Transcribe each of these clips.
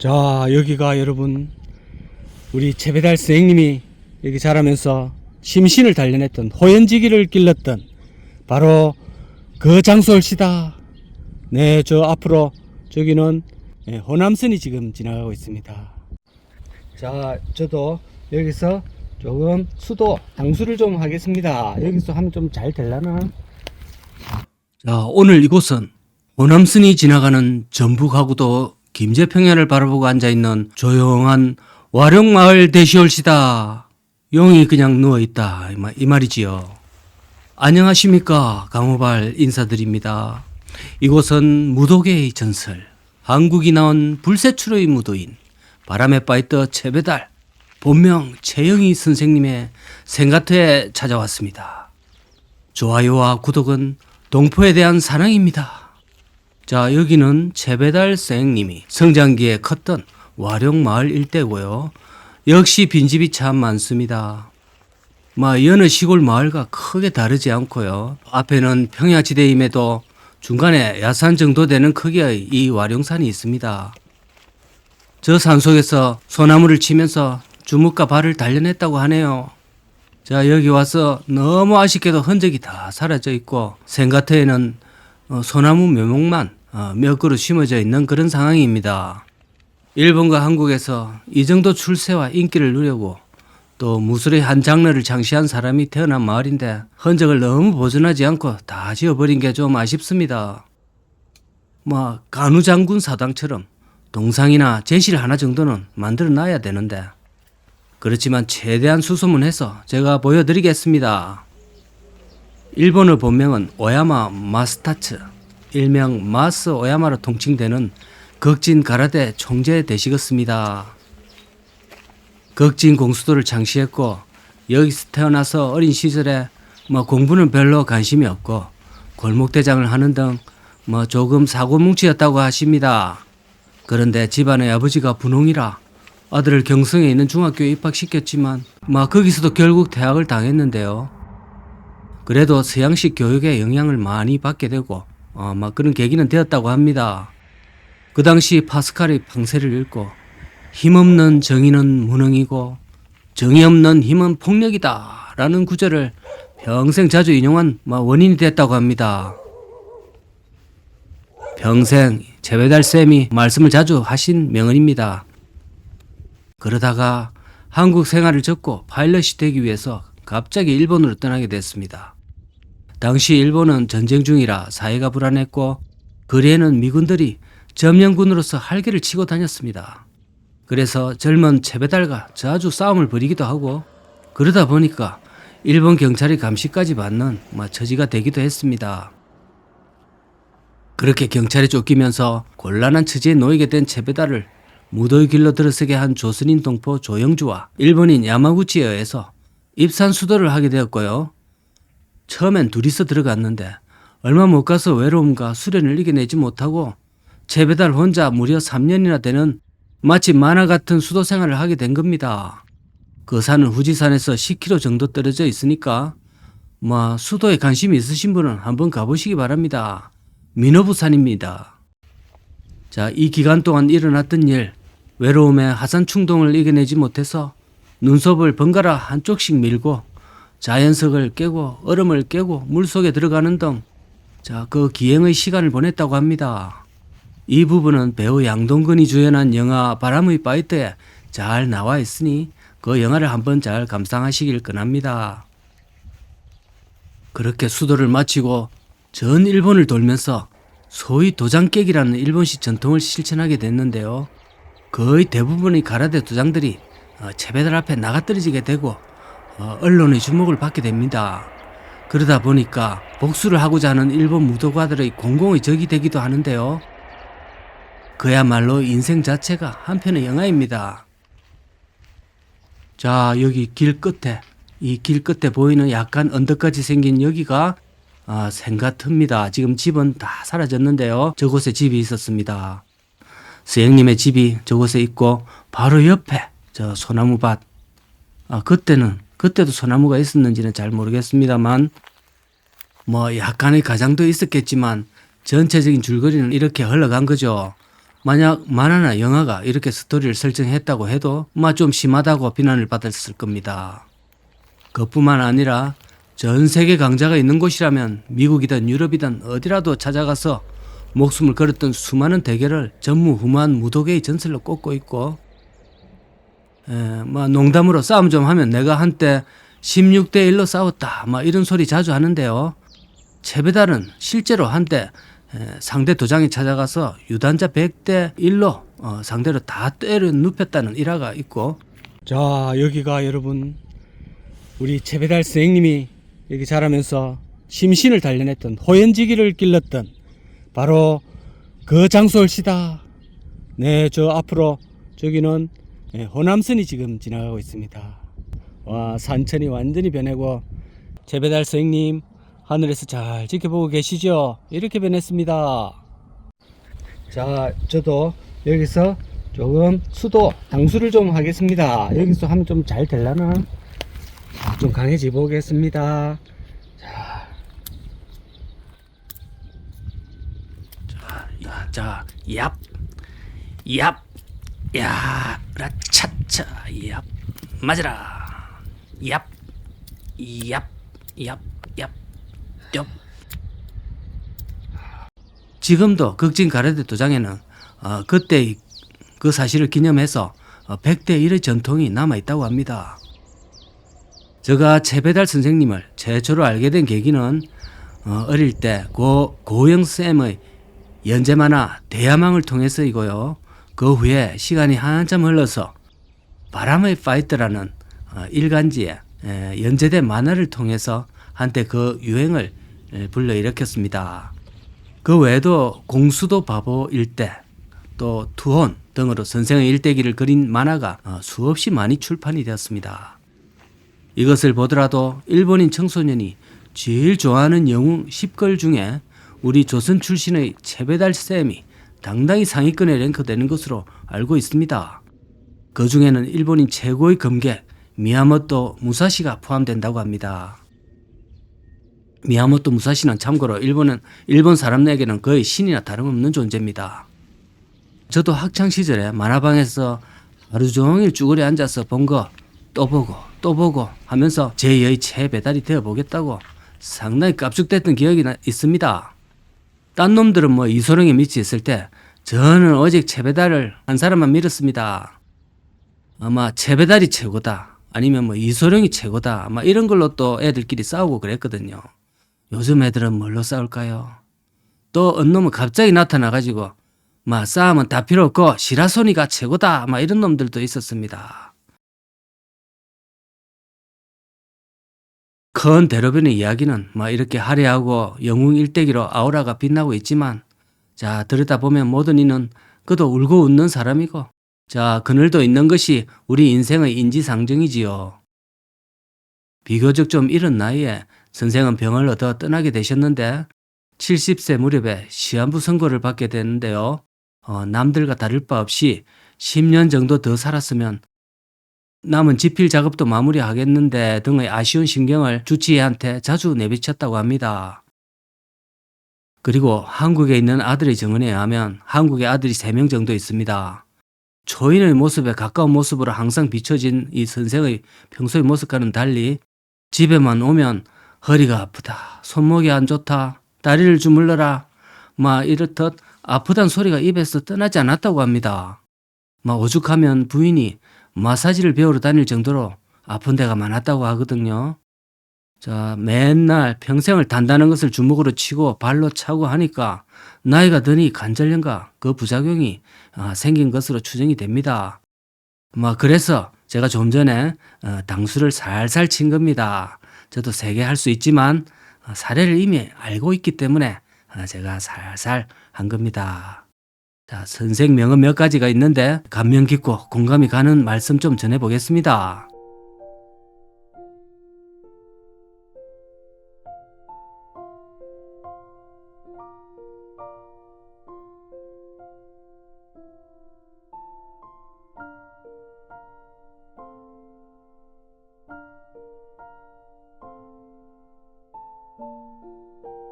자, 여기가 여러분 우리 최배달 선생님이 여기 자라면서 심신을 단련했던 호연지기를 길렀던 바로 그 장소일시다. 네, 저 앞으로 저기는 호남선이 지금 지나가고 있습니다. 자, 저도 여기서 조금 수도 당수를 좀 하겠습니다. 여기서 하면 좀 잘 되려나? 자, 오늘 이곳은 호남선이 지나가는 전북하고도 김제평야를 바라보고 앉아있는 조용한 와룡마을 대시올시다. 용이 그냥 누워있다 이 말이지요. 안녕하십니까, 강호발 인사드립니다. 이곳은 무도계의 전설, 한국이 나온 불세출의 무도인 바람에 빠있던 최배달 본명 최영희 선생님의 생가터에 찾아왔습니다. 좋아요와 구독은 동포에 대한 사랑입니다. 자, 여기는 최배달 선생님이 성장기에 컸던 와룡마을 일대고요. 역시 빈집이 참 많습니다. 여느 시골 마을과 크게 다르지 않고요. 앞에는 평야지대임에도 중간에 야산 정도 되는 크기의 이 와룡산이 있습니다. 저 산속에서 소나무를 치면서 주먹과 발을 단련했다고 하네요. 자, 여기 와서 너무 아쉽게도 흔적이 다 사라져 있고 생가터에는 소나무 묘목만 몇 그루 심어져 있는 그런 상황입니다. 일본과 한국에서 이 정도 출세와 인기를 누리고 또 무술의 한 장르를 창시한 사람이 태어난 마을인데 흔적을 너무 보존하지 않고 다 지어버린 게 좀 아쉽습니다. 간우장군 사당처럼 동상이나 제실 하나 정도는 만들어 놔야 되는데, 그렇지만 최대한 수소문해서 제가 보여드리겠습니다. 일본어 본명은 오야마 마스타츠, 일명 마스 오야마로 통칭되는 극진 가라데 총재 되시겠습니다. 극진 공수도를 창시했고 여기서 태어나서 어린 시절에 공부는 별로 관심이 없고 골목대장을 하는 등 조금 사고뭉치였다고 하십니다. 그런데 집안의 아버지가 분홍이라 아들을 경성에 있는 중학교에 입학시켰지만 거기서도 결국 퇴학을 당했는데요. 그래도 서양식 교육의 영향을 많이 받게 되고 그런 계기는 되었다고 합니다. 그 당시 파스칼의 방세를 읽고 힘없는 정의는 무능이고 정의 없는 힘은 폭력이다 라는 구절을 평생 자주 인용한 원인이 됐다고 합니다. 평생 최배달쌤이 말씀을 자주 하신 명언입니다. 그러다가 한국 생활을 접고 파일럿이 되기 위해서 갑자기 일본으로 떠나게 됐습니다. 당시 일본은 전쟁 중이라 사회가 불안했고 거리에는 미군들이 점령군으로서 활개를 치고 다녔습니다. 그래서 젊은 최배달과 자주 싸움을 벌이기도 하고 그러다 보니까 일본 경찰의 감시까지 받는 처지가 되기도 했습니다. 그렇게 경찰에 쫓기면서 곤란한 처지에 놓이게 된 최배달을 무도의 길로 들어서게 한 조선인 동포 조영주와 일본인 야마구치에 의해서 입산수도를 하게 되었고요. 처음엔 둘이서 들어갔는데 얼마 못 가서 외로움과 수련을 이겨내지 못하고 최배달 혼자 무려 3년이나 되는 마치 만화 같은 수도 생활을 하게 된 겁니다. 그 산은 후지산에서 10km 정도 떨어져 있으니까 수도에 관심이 있으신 분은 한번 가보시기 바랍니다. 미노부산입니다. 자, 이 기간 동안 일어났던 일, 외로움에 하산 충동을 이겨내지 못해서 눈썹을 번갈아 한쪽씩 밀고 자연석을 깨고 얼음을 깨고 물속에 들어가는 등 그 기행의 시간을 보냈다고 합니다. 이 부분은 배우 양동근이 주연한 영화 바람의 파이터에 잘 나와 있으니 그 영화를 한번 잘 감상하시길 권합니다. 그렇게 수도를 마치고 전 일본을 돌면서 소위 도장깨기라는 일본식 전통을 실천하게 됐는데요. 거의 대부분의 가라데 도장들이 최배달 앞에 나가떨어지게 되고 언론의 주목을 받게 됩니다. 그러다 보니까 복수를 하고자 하는 일본 무도가들의 공공의 적이 되기도 하는데요. 그야말로 인생 자체가 한편의 영화입니다. 자, 여기 길 끝에, 이 길 끝에 보이는 약간 언덕같이 생긴 여기가 생가터입니다. 지금 집은 다 사라졌는데요. 저곳에 집이 있었습니다. 선생님의 집이 저곳에 있고 바로 옆에 저 소나무밭. 그때도 소나무가 있었는지는 잘 모르겠습니다만 약간의 가장도 있었겠지만 전체적인 줄거리는 이렇게 흘러간 거죠. 만약 만화나 영화가 이렇게 스토리를 설정했다고 해도 좀 심하다고 비난을 받았을 겁니다. 그뿐만 아니라 전 세계 강자가 있는 곳이라면 미국이든 유럽이든 어디라도 찾아가서 목숨을 걸었던 수많은 대결을 전무후무한 무도계의 전설로 꼽고 있고, 농담으로 싸움 좀 하면 내가 한때 16대 1로 싸웠다 이런 소리 자주 하는데요. 채배달은 실제로 한때 상대 도장에 찾아가서 유단자 100대 1로 상대로 다 때려 눕혔다는 일화가 있고, 자, 여기가 여러분 우리 채배달 선생님이 여기 자라면서 심신을 단련했던 호연지기를 길렀던 바로 그 장소일시다. 네, 저 앞으로 저기는 호남선이 지금 지나가고 있습니다. 와, 산천이 완전히 변하고, 채배달 선생님 하늘에서 잘 지켜보고 계시죠? 이렇게 변했습니다. 자, 저도 여기서 조금 수도 당수를 좀 하겠습니다. 여기서 하면 좀 잘 되려나? 좀 강해지 보겠습니다. 자, 얍, 얍, 야, 라차차, 얍, 맞아라, 얍, 얍, 얍, 얍, 얍. 지금도 극진 가라데 도장에는 그때 그 사실을 기념해서 100대 1의 전통이 남아 있다고 합니다. 제가 채배달 선생님을 최초로 알게 된 계기는 어릴 때 고영쌤의 연재만화 대야망을 통해서이고요. 그 후에 시간이 한참 흘러서 바람의 파이터라는 일간지에 연재된 만화를 통해서 한때 그 유행을 불러일으켰습니다. 그 외에도 공수도 바보 일대, 또 투혼 등으로 선생의 일대기를 그린 만화가 수없이 많이 출판이 되었습니다. 이것을 보더라도 일본인 청소년이 제일 좋아하는 영웅 10걸 중에 우리 조선 출신의 채배달 쌤이 당당히 상위권에 랭크되는 것으로 알고 있습니다. 그 중에는 일본인 최고의 검객 미야모토 무사시가 포함된다고 합니다. 미야모토 무사시는 참고로 일본 사람에게는 거의 신이나 다름없는 존재입니다. 저도 학창 시절에 만화방에서 하루 종일 쭈그려 앉아서 본 거 또 보고 하면서 제2의 채배달이 되어보겠다고 상당히 깝죽댔던 기억이 있습니다. 딴 놈들은 이소룡에 미치있을 때 저는 오직 채배달을 한 사람만 믿었습니다. 아마 채배달이 최고다, 아니면 이소룡이 최고다, 이런 걸로 또 애들끼리 싸우고 그랬거든요. 요즘 애들은 뭘로 싸울까요? 또 어느 놈은 갑자기 나타나가지고 싸움은 다 필요 없고 시라소니가 최고다 이런 놈들도 있었습니다. 큰 대로변의 이야기는 이렇게 화려하고 영웅 일대기로 아우라가 빛나고 있지만, 자, 들여다보면 모든 이는 그도 울고 웃는 사람이고, 자, 그늘도 있는 것이 우리 인생의 인지상정이지요. 비교적 좀 이른 나이에 선생은 병을 얻어 떠나게 되셨는데 70세 무렵에 시한부 선고를 받게 되는데요. 남들과 다를 바 없이 10년 정도 더 살았으면 남은 집필 작업도 마무리하겠는데 등의 아쉬운 심경을 주치의한테 자주 내비쳤다고 합니다. 그리고 한국에 있는 아들의 증언에 의하면 한국에 아들이 3명 정도 있습니다. 초인의 모습에 가까운 모습으로 항상 비춰진 이 선생의 평소의 모습과는 달리 집에만 오면 허리가 아프다, 손목이 안 좋다, 다리를 주물러라 이렇듯 아프단 소리가 입에서 떠나지 않았다고 합니다. 오죽하면 부인이 마사지를 배우러 다닐 정도로 아픈 데가 많았다고 하거든요. 자, 맨날 평생을 단단한 것을 주먹으로 치고 발로 차고 하니까 나이가 드니 관절염과 그 부작용이 생긴 것으로 추정이 됩니다. 그래서 제가 좀 전에 당수를 살살 친 겁니다. 저도 세게 할 수 있지만 사례를 이미 알고 있기 때문에 제가 살살 한 겁니다. 자, 선생 명언 몇 가지가 있는데 감명 깊고 공감이 가는 말씀 좀 전해보겠습니다.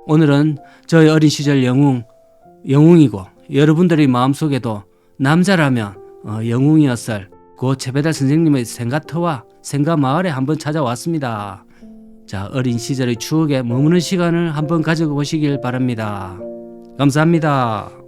오늘은 저의 어린 시절 영웅이고 여러분들의 마음속에도 남자라면 영웅이었을 고 최배달 선생님의 생가터와 생가마을에 한번 찾아왔습니다. 자, 어린 시절의 추억에 머무는 시간을 한번 가져보시길 바랍니다. 감사합니다.